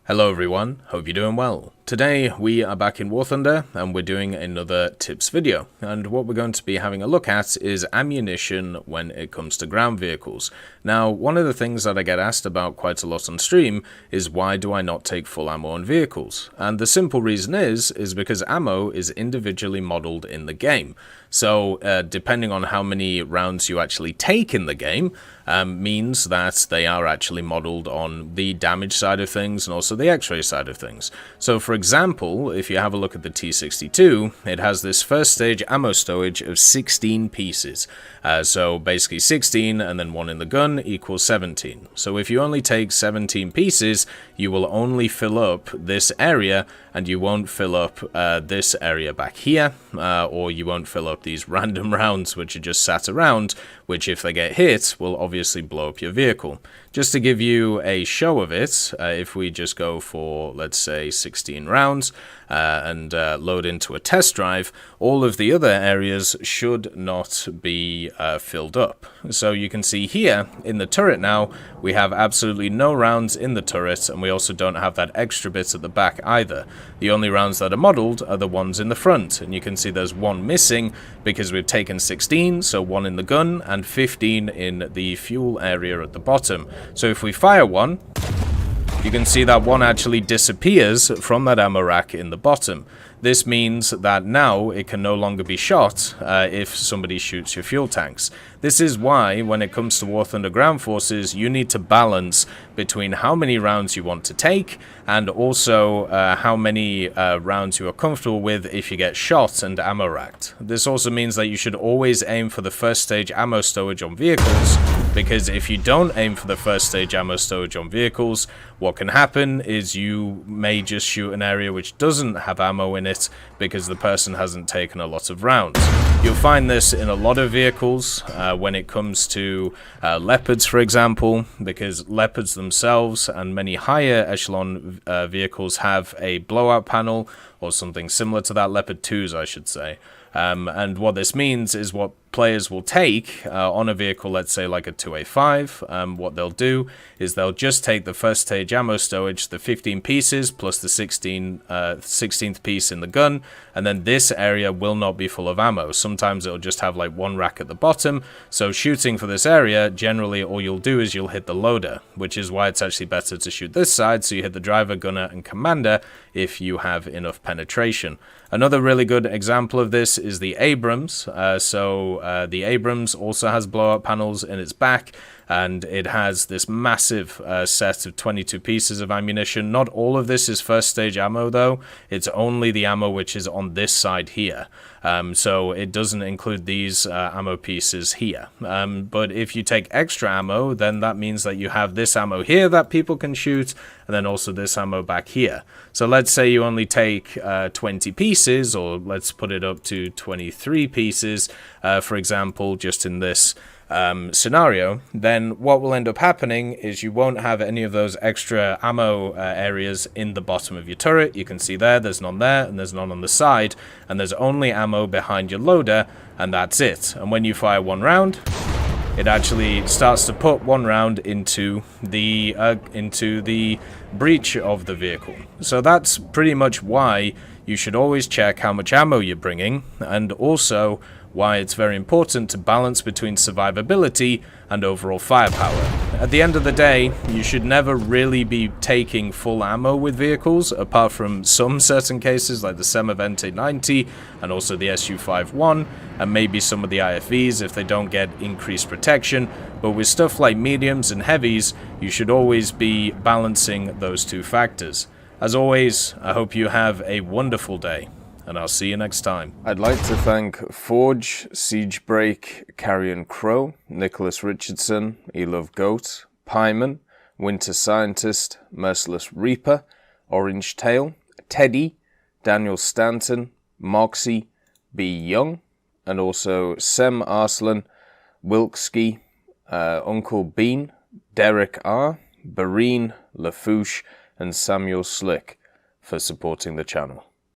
Hello everyone, hope you're doing well. Today we are back in War Thunder and we're doing another tips video, and what we're going to be having a look at is ammunition when it comes to ground vehicles. Now, one of the things that I get asked about quite a lot on stream is why do I not take full ammo on vehicles? And the simple reason is because ammo is individually modeled in the game. So depending on how many rounds you actually take in the game means that they are actually modeled on the damage side of things and also the x-ray side of things. So for example, if you have a look at the T62, it has this first stage ammo stowage of 16 pieces. So basically 16 and then 1 in the gun equals 17. So if you only take 17 pieces, you will only fill up this area and you won't fill up this area back here, or you won't fill up these random rounds which are just sat around, which if they get hit will obviously blow up your vehicle. Just to give you a show of it, if we just go for, let's say, 16 rounds and load into a test drive, all of the other areas should not be filled up. So you can see here in the turret now, we have absolutely no rounds in the turret, and we also don't have that extra bit at the back either. The only rounds that are modeled are the ones in the front, and you can see there's one missing because we've taken 16, so 1 in the gun and 15 in the fuel area at the bottom. So if we fire one, you can see that one actually disappears from that ammo rack in the bottom. This means that now it can no longer be shot if somebody shoots your fuel tanks. This is why, when it comes to War Thunder ground forces, you need to balance between how many rounds you want to take and also how many rounds you are comfortable with if you get shot and ammo racked. This also means that you should always aim for the first stage ammo stowage on vehicles, because if you don't aim for the first stage ammo stowage on vehicles, what can happen is you may just shoot an area which doesn't have ammo in it because the person hasn't taken a lot of rounds. You'll find this in a lot of vehicles when it comes to Leopards, for example, because Leopards themselves and many higher echelon vehicles have a blowout panel or something similar to that, Leopard 2s I should say. And what this means is what players will take on a vehicle, let's say like a 2A5, what they'll do is they'll just take the first stage ammo stowage, the 15 pieces plus the 16th piece in the gun, and then this area will not be full of ammo. Sometimes it'll just have like one rack at the bottom, so shooting for this area, generally all you'll do is you'll hit the loader, which is why it's actually better to shoot this side, so you hit the driver, gunner, and commander if you have enough penetration. Another really good example of this is the Abrams. The Abrams also has blowout panels in its back, and it has this massive set of 22 pieces of ammunition. Not all of this is first stage ammo though, it's only the ammo which is on this side here. So it doesn't include these ammo pieces here. But if you take extra ammo, then that means that you have this ammo here that people can shoot, and then also this ammo back here. So let's say you only take 20 pieces, or let's put it up to 23 pieces, for example, just in this scenario, then what will end up happening is you won't have any of those extra ammo areas in the bottom of your turret. You can see there's none there, and there's none on the side, and there's only ammo behind your loader, and that's it. And when you fire one round, it actually starts to put one round into the breech of the vehicle. So that's pretty much why you should always check how much ammo you're bringing, and also why it's very important to balance between survivability and overall firepower. At the end of the day, you should never really be taking full ammo with vehicles, apart from some certain cases like the Semavente 90 and also the SU-51, and maybe some of the IFVs if they don't get increased protection. But with stuff like mediums and heavies, you should always be balancing those two factors. As always, I hope you have a wonderful day, and I'll see you next time. I'd like to thank Forge, Siegebreak, Carrion Crow, Nicholas Richardson, Elove Goat, Pyman, Winter Scientist, Merciless Reaper, Orange Tail, Teddy, Daniel Stanton, Moxie, B. Young, and also Sem Arslan, Wilkski, Uncle Bean, Derek R., Bareen, Lafouche, and Samuel Slick for supporting the channel.